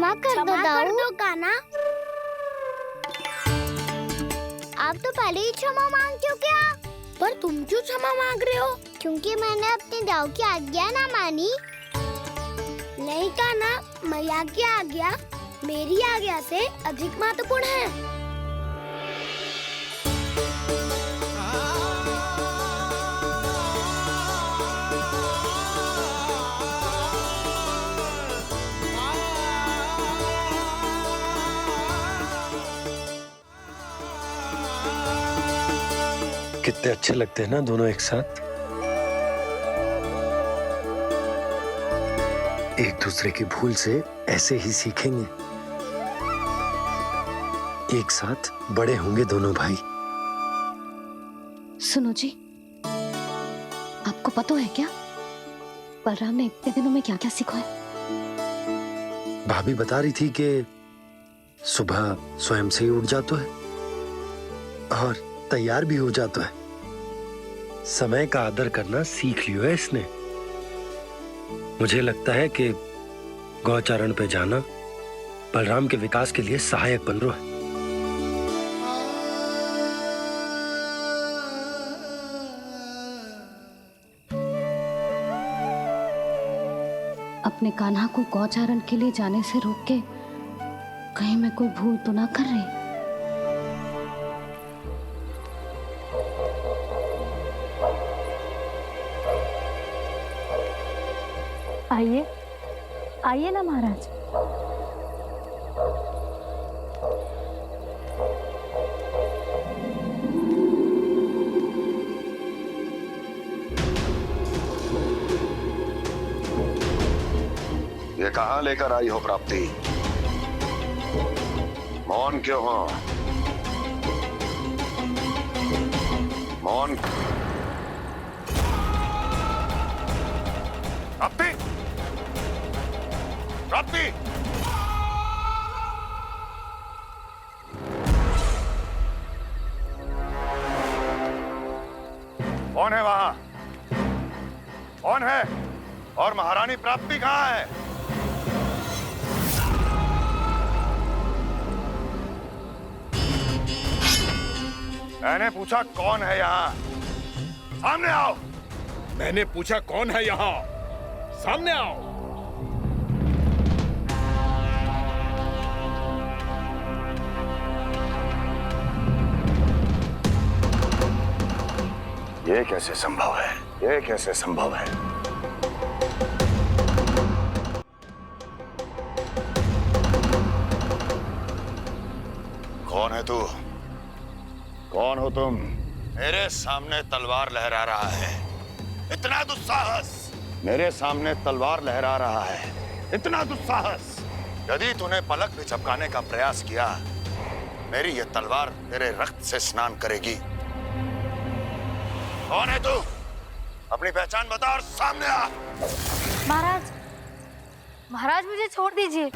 क्षमा कर दो कान्हा। आप तो पहले ही क्षमा मांगते हो क्या? पर तुम क्यों क्षमा मांग रहे हो? क्योंकि मैंने अपने दाऊ की आज्ञा ना मानी। नहीं कान्हा, मैया की आज्ञा मेरी आज्ञा से अधिक महत्वपूर्ण है। कितने अच्छे लगते हैं ना दोनों एक साथ। एक दूसरे की भूल से ऐसे ही सीखेंगे। एक साथ बड़े होंगे दोनों भाई। सुनो जी, आपको पता है क्या बलराम ने इतने दिनों में क्या क्या सीखा है? भाभी बता रही थी कि सुबह स्वयं से ही उठ जाता है और तैयार भी हो जाता है। समय का आदर करना सीख लियो है इसने। मुझे लगता है कि गौचारण पे जाना बलराम के विकास के लिए सहायक बन रहा है। अपने कान्हा को गौचारण के लिए जाने से रोक के कहीं मैं कोई भूल तो ना कर रही? आइए आइए ना महाराज। ये कहाँ लेकर आई हो प्राप्ति? मौन क्यों हो? मौन। प्राप्ति, प्राप्ति, कौन है वहां? कौन है? और महारानी प्राप्ति कहाँ है? मैंने पूछा कौन है यहाँ? सामने आओ। मैंने पूछा कौन है यहाँ? सामने आओ। ये कैसे संभव है? ये कैसे संभव है? कौन है तू? कौन हो तुम? मेरे सामने तलवार लहरा रहा है। इतना दुस्साहस! मेरे सामने तलवार लहरा रहा है। इतना दुस्साहस! यदि तूने पलक भी झपकाने का प्रयास किया, मेरी ये तलवार तेरे रक्त से स्नान करेगी। कौन है तू? अपनी पहचान बता और सामने आ। महाराज, महाराज मुझे छोड़ दीजिए।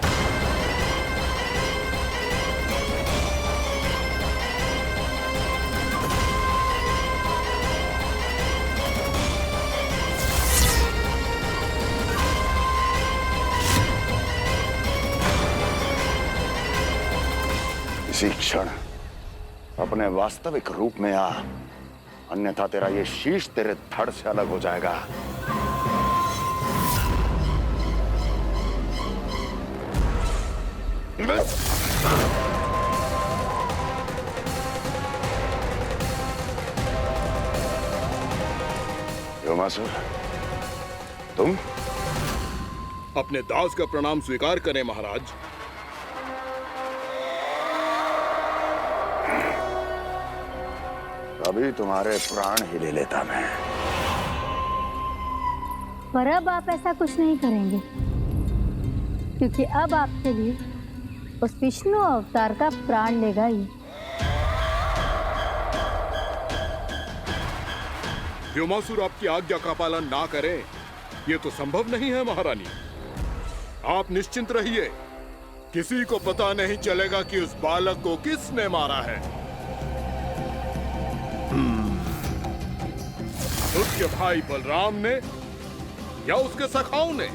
इसी क्षण अपने वास्तविक रूप में आ, अन्यथा तेरा ये शीश तेरे धड़ से अलग हो जाएगा। व्योमासुर, तुम? अपने दास का प्रणाम स्वीकार करें महाराज। अभी तुम्हारे प्राण ही ले लेता मैं। पर अब आप ऐसा कुछ नहीं करेंगे, क्योंकि अब आपके लिए उस विष्णु अवतार का प्राण लेगा ही। व्योमासुर आपकी आज्ञा का पालन ना करे, ये तो संभव नहीं है महारानी। आप निश्चिंत रहिए, किसी को पता नहीं चलेगा कि उस बालक को किसने मारा है। उसके भाई बलराम ने या उसके सखाओं ने?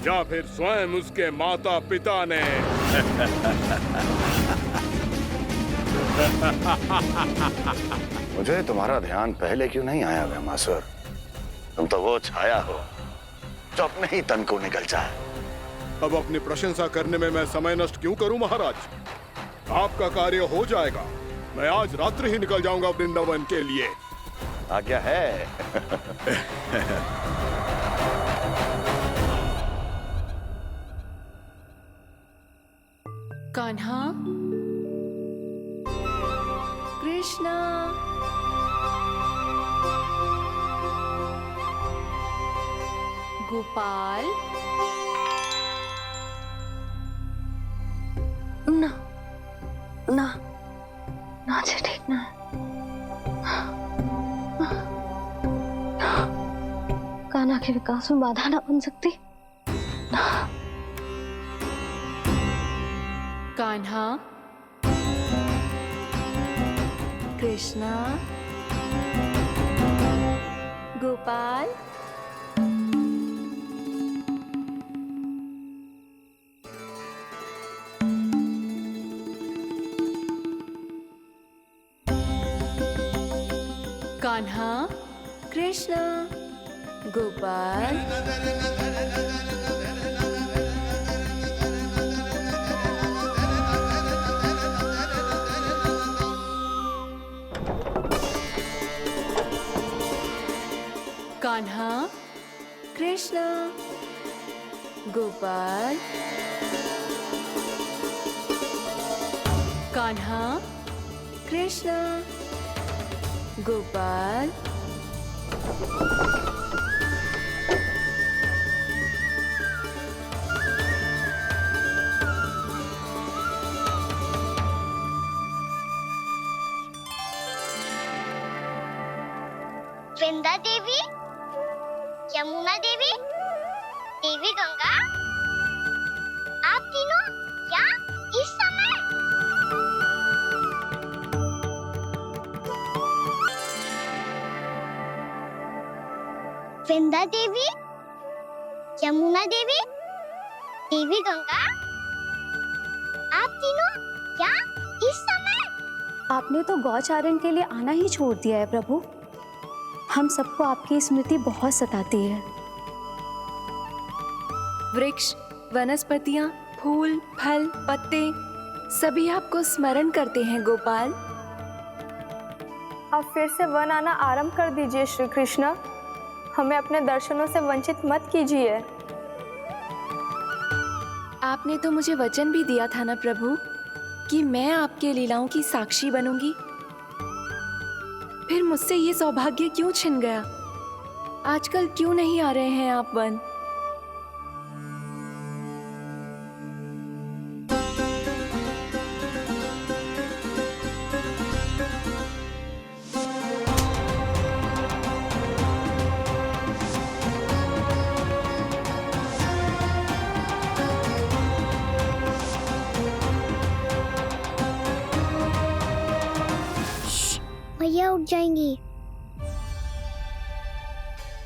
या फिर स्वयं उसके माता पिता ने? मुझे तुम्हारा ध्यान पहले क्यों नहीं आया भीमासुर? तुम तो वो छाया हो जो अपने ही तन को निगल जाए। अब अपनी प्रशंसा करने में मैं समय नष्ट क्यों करूं महाराज? आपका कार्य हो जाएगा। मैं आज रात्रि ही निकल जाऊंगा वृंदावन के लिए। आज्ञा है। कान्हा, कृष्णा, गोपाल। ना ना ना जी, ठीक ना। कान्हा के विकास में बाधा ना बन सकती। कान्हा, कृष्णा, गोपाल। कान्हा, कृष्णा, गोपाल। कान्हा, कृष्णा, गोपाल। कान्हा, कृष्णा, गोपाल। वृंदा देवी, यमुना देवी, देवी गंगा, आप तीनों यहाँ इस समय? वृंदा देवी, यमुना देवी, देवी गंगा, आप तीनों यहाँ इस समय? आपने तो गौचारण के लिए आना ही छोड़ दिया है प्रभु। हम सबको आपकी स्मृति बहुत सताती है। वृक्ष, वनस्पतियां, फूल, फल, पत्ते सभी आपको स्मरण करते हैं गोपाल। अब फिर से वन आना आरंभ कर दीजिए श्री कृष्ण। हमें अपने दर्शनों से वंचित मत कीजिए। आपने तो मुझे वचन भी दिया था ना प्रभु कि मैं आपके लीलाओं की साक्षी बनूंगी। फिर मुझसे ये सौभाग्य क्यों छिन गया? आजकल क्यों नहीं आ रहे हैं आप वन? भैया उठ जाएंगी।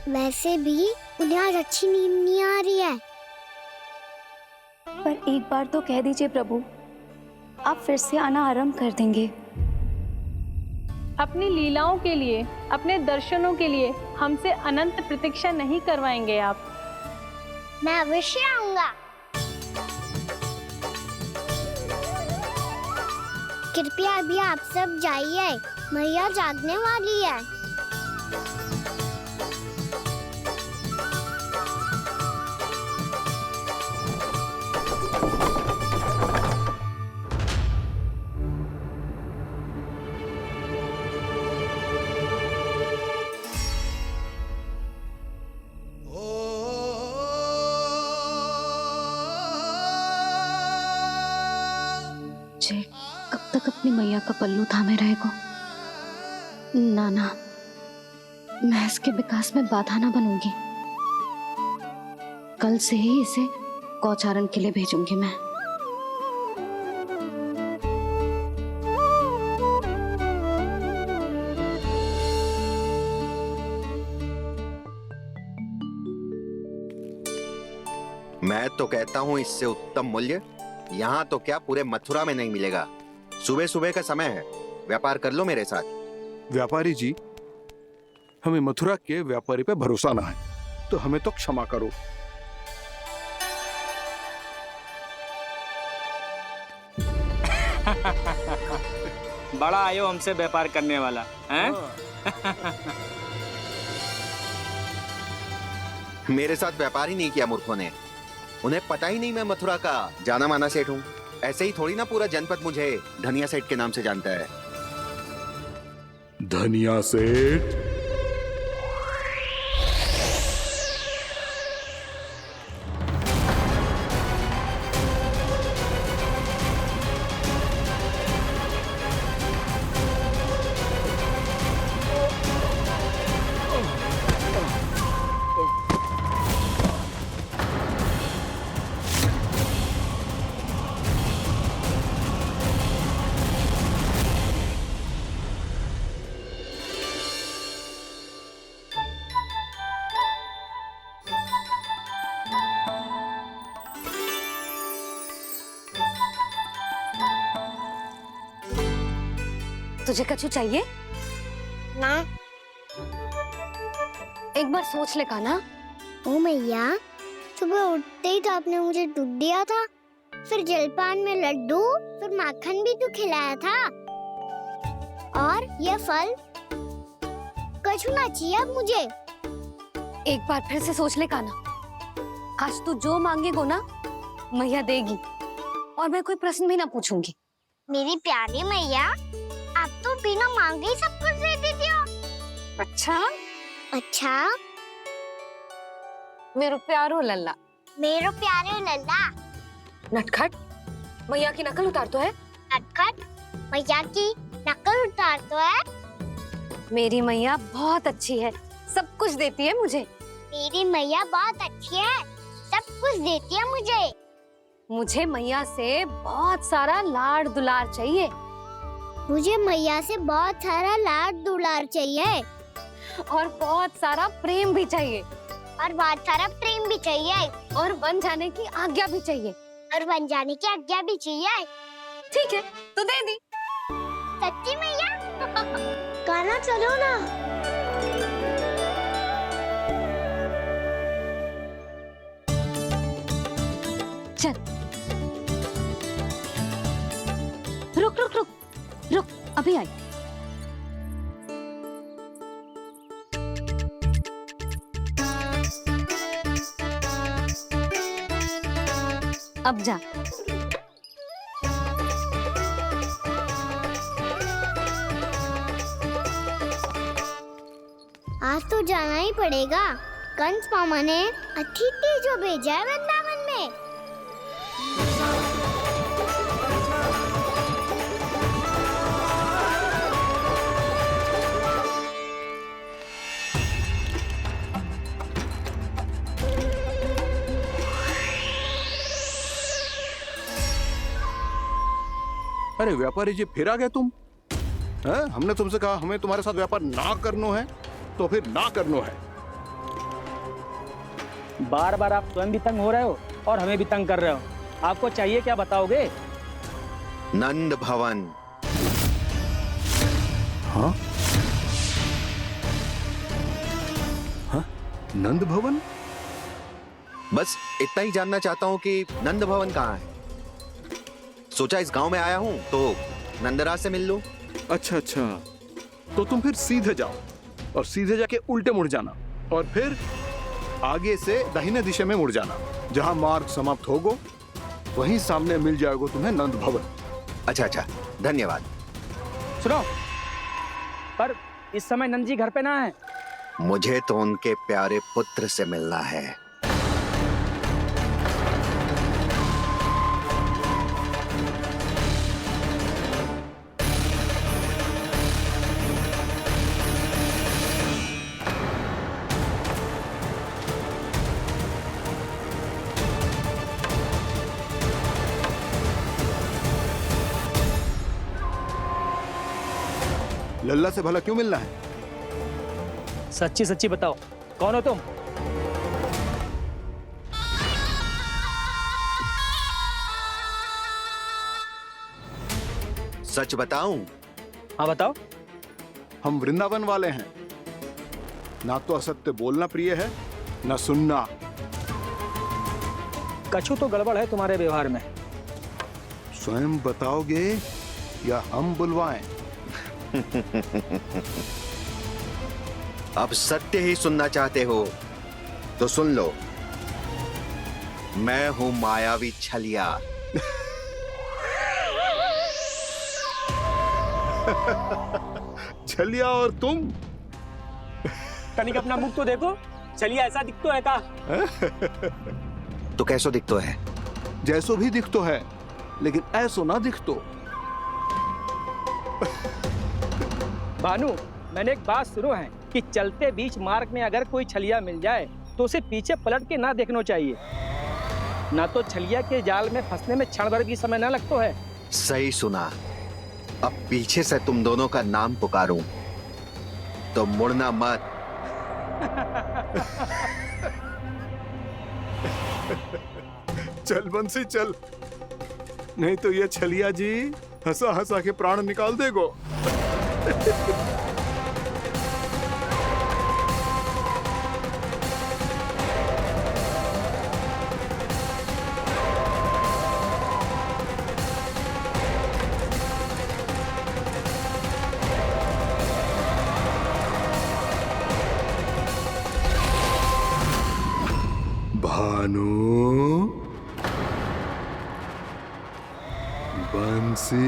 वैसे भी उन्हें आज अच्छी नींद नहीं आ रही है। पर एक बार तो कह दीजिए प्रभु, आप फिर से आना आरंभ कर देंगे। अपनी लीलाओं के लिए, अपने दर्शनों के लिए हमसे अनंत प्रतीक्षा नहीं करवाएंगे आप? मैं अवश्य आऊंगा। कृपया अभी आप सब जाइए, मैया जागने वाली है। जय कब तक अपनी मैया का पल्लू थामे रहेगा? ना ना, मैं इसके विकास में बाधा ना बनूंगी। कल से ही इसे गौचारण के लिए भेजूंगी मैं। मैं तो कहता हूँ इससे उत्तम मूल्य यहाँ तो क्या पूरे मथुरा में नहीं मिलेगा। सुबह सुबह का समय है, व्यापार कर लो मेरे साथ। व्यापारी जी, हमें मथुरा के व्यापारी पे भरोसा ना है, तो हमें तो क्षमा करो। बड़ा आयो हमसे व्यापार करने वाला हैं? मेरे साथ व्यापार ही नहीं किया मूर्खों ने। उन्हें पता ही नहीं मैं मथुरा का जाना माना सेठ हूँ। ऐसे ही थोड़ी ना पूरा जनपद मुझे धनिया सेठ के नाम से जानता है। धनिया सेठ? तुझे कछु चाहिए ना। एक बार सोच ले कान्हा। ओ मैया, सुबह उठते ही तो आपने मुझे दूध दिया था, फिर जलपान में लड्डू, फिर माखन भी तो खिलाया था, और ये फल कछु ना चाहिए अब मुझे। एक बार फिर से सोच ले कान्हा। आज तू जो मांगेगो ना मैया देगी, और मैं कोई प्रश्न भी ना पूछूंगी। मेरी प्यारी मैया, आप तो बिना मांगे ही सब कुछ दे देती हो। अच्छा अच्छा, मेरो प्यारो लल्ला। मेरो प्यारे लल्ला। नटखट, मैया की नकल उतार तो है। नटखट, मैया की नकल उतार तो है। मेरी मैया बहुत अच्छी है, सब कुछ देती है मुझे। मेरी मैया बहुत अच्छी है, सब कुछ देती है मुझे। मुझे मैया से बहुत सारा लाड दुलार चाहिए। मुझे मैया से बहुत सारा लाड दुलार चाहिए, और बहुत सारा प्रेम भी चाहिए, और बहुत सारा प्रेम भी चाहिए, और बन जाने की आज्ञा भी चाहिए। और बन जाने की आज्ञा भी चाहिए। ठीक है, तो दे दी। सच्ची मैया? गाना चलो ना। चल, रुक रुक रुक रुक, अभी आई। अब जा। आज तो जाना ही पड़ेगा। कंस मामा ने अतिथि जो भेजा है वृंदावन में। अरे व्यापारी जी, फिर आ गए तुम? हैं? हमने तुमसे कहा हमें तुम्हारे साथ व्यापार ना करना है, तो फिर ना करना है। बार बार आप स्वयं भी तंग हो रहे हो और हमें भी तंग कर रहे हो। आपको चाहिए क्या बताओगे? नंद भवन। हाँ? हाँ? नंद भवन? बस इतना ही जानना चाहता हूँ कि नंद भवन कहाँ है। सोचा इस गांव में आया हूँ तो नंदराज से मिल लूं। अच्छा अच्छा, तो तुम फिर सीधे जाओ और सीधे जाके उल्टे मुड़ जाना, और फिर आगे से दाहिने दिशा में मुड़ जाना। जहाँ मार्ग समाप्त होगो वहीं सामने मिल जाएगा तुम्हें नंद भवन। अच्छा अच्छा, धन्यवाद। सुनो, पर इस समय नंद जी घर पे ना है। मुझे तो उनके प्यारे पुत्र से मिलना है। लल्ला से भला क्यों मिलना है? सच्ची सच्ची बताओ, कौन हो तुम? सच बताऊं? हाँ बताओ। हम वृंदावन वाले हैं। ना तो असत्य बोलना प्रिय है, ना सुनना। कछु तो गड़बड़ है तुम्हारे व्यवहार में। स्वयं बताओगे या हम बुलवाएं? अब सत्य ही सुनना चाहते हो तो सुन लो। मैं हूं मायावी छलिया। छलिया और तुम? तनिक अपना मुख तो देखो, चलिए ऐसा दिखतो है का? तो कैसो दिखतो है? जैसो भी दिखतो है, लेकिन ऐसो ना दिखतो। भानु, मैंने एक बात सुनो है कि चलते बीच मार्ग में अगर कोई छलिया मिल जाए तो उसे पीछे पलट के ना देखना चाहिए, ना तो छलिया के जाल में फंसने में क्षण भर भी समय ना लगता है। सही सुना। अब पीछे से तुम दोनों का नाम पुकारूं तो मुड़ना मत। चल बंसी चल, नहीं तो ये छलिया जी हंसा हंसा के प्राण निकाल देगो। भानु, बंसी।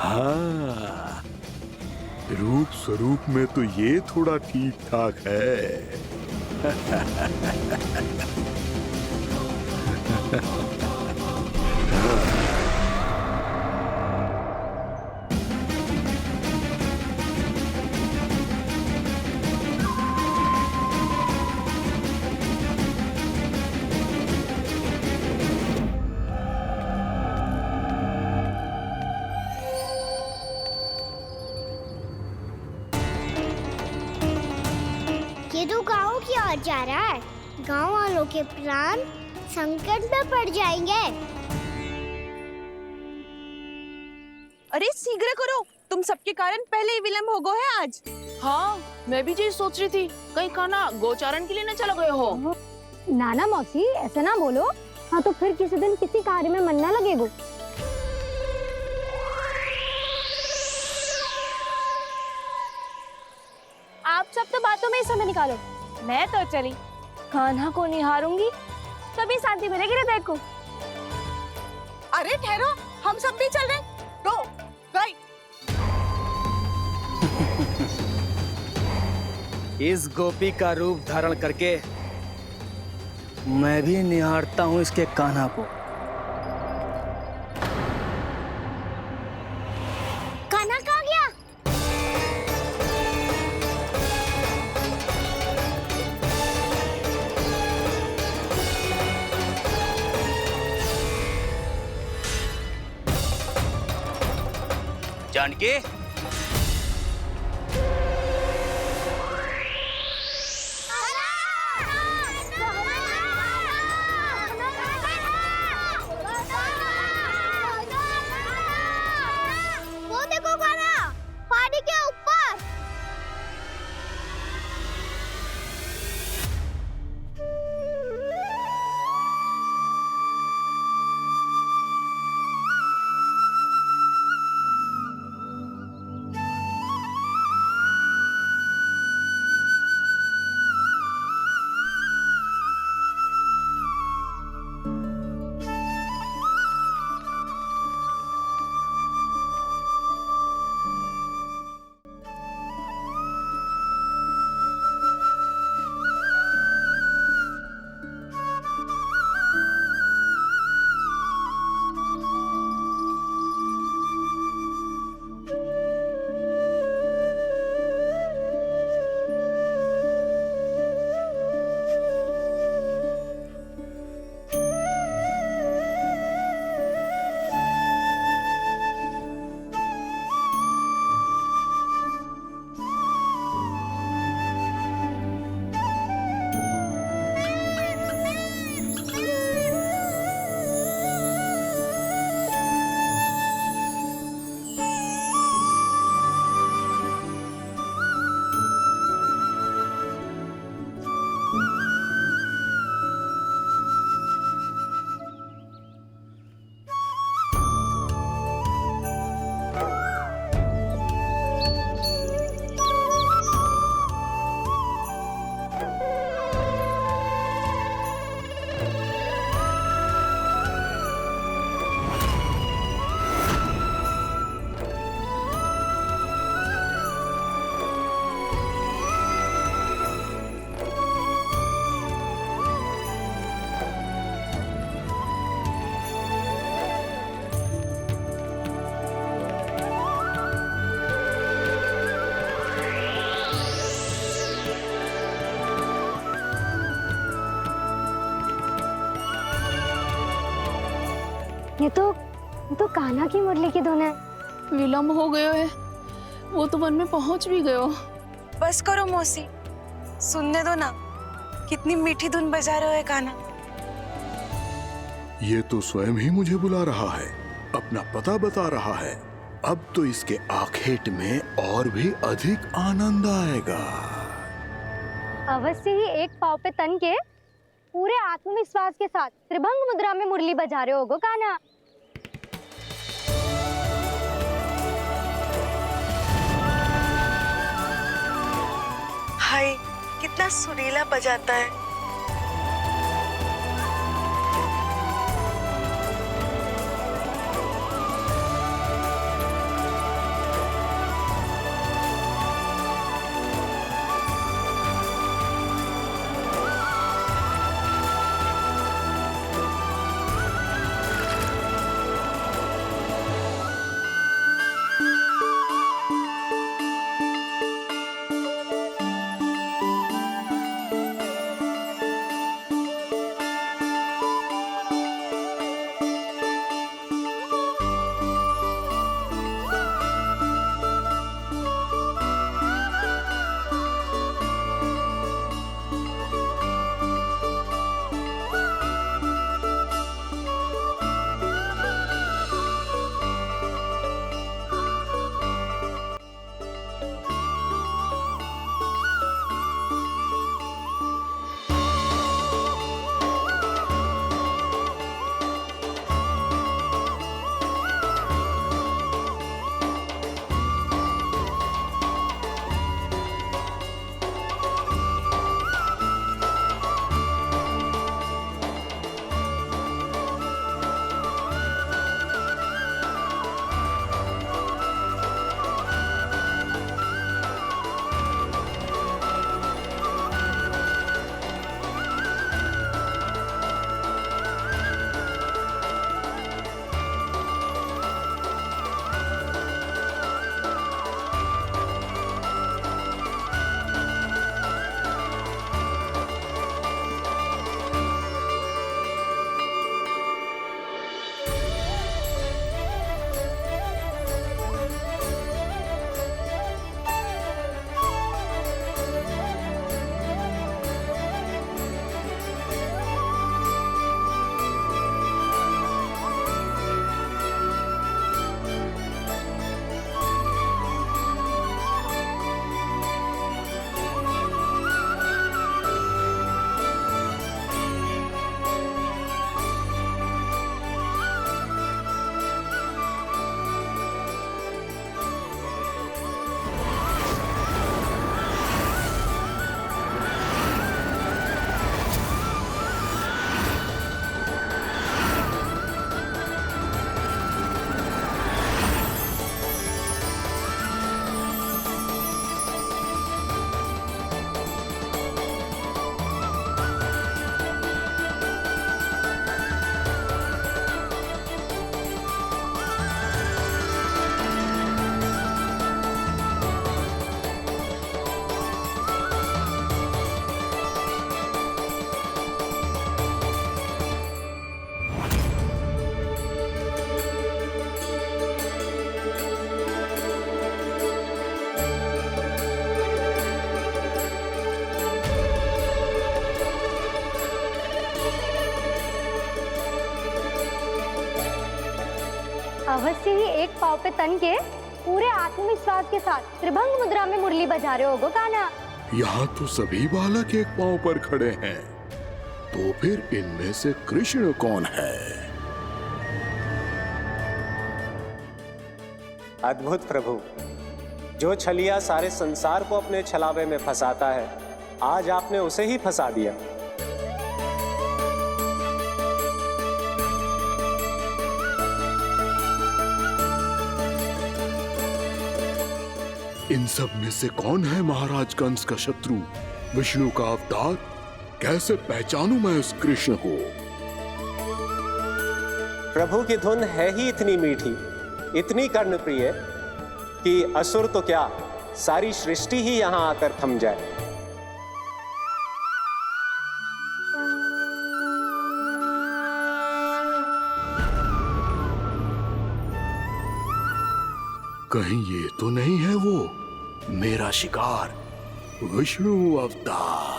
हाँ, रूप स्वरूप में तो ये थोड़ा ठीक ठाक है। ये तो गाँव की ओर जा रहा है। गाँव वालों के प्राण संकट में पड़ जाएंगे। अरे शीघ्र करो, तुम सबके कारण पहले ही विलंब हो गो है आज। हाँ, मैं भी यही सोच रही थी, कहीं खाना गोचारण के लिए न चला गए हो। नाना मौसी ऐसे ना बोलो। हाँ तो फिर किसी दिन किसी कार्य में मन ना लगेगो। आप सब तो बातों में ही समय निकालो। मैं तो चली कान्हा को निहारूंगी, तभी शांति मिलेगी हृदय को। अरे ठहरो, हम सब भी चल रहे। रो, गई। इस गोपी का रूप धारण करके मैं भी निहारता हूँ इसके कान्हा को। कान्हा कहाँ गया? जानकी, वो देखो कान्हा, पहाड़ी के ऊपर। ये तो कान्हा की मुरली की धुन है। विलम्ब हो गयो है, वो तो वन में पहुंच भी गयो। बस करो मौसी, सुनने दो ना, कितनी मीठी धुन बजा रहे हो कान्हा। ये तो स्वयं ही मुझे बुला रहा है, अपना पता बता रहा है। अब तो इसके आखेट में और भी अधिक आनंद आएगा। अवश्य ही एक पाँव पे तन के पूरे आत्मविश्वास के साथ त्रिभंग मुद्रा में मुरली बजा रहे होगो कान्हा। हाय, कितना सुरीला बजाता है। अवश्य ही एक पाँव पे तन के पूरे आत्मविश्वास के साथ त्रिभंग मुद्रा में मुरली बजा रहे होगो कान्हा। यहाँ तो सभी बालक एक पांव पर खड़े हैं, तो फिर इनमें से कृष्ण कौन है? अद्भुत प्रभु, जो छलिया सारे संसार को अपने छलावे में फंसाता है, आज आपने उसे ही फंसा दिया। इन सब में से कौन है महाराज कंस का शत्रु, विष्णु का अवतार? कैसे पहचानूं मैं उस कृष्ण को? प्रभु की धुन है ही इतनी मीठी, इतनी कर्णप्रिय कि असुर तो क्या, सारी सृष्टि ही यहाँ आकर थम जाए। कहीं ये तो नहीं है वो मेरा शिकार विष्णु अवतार?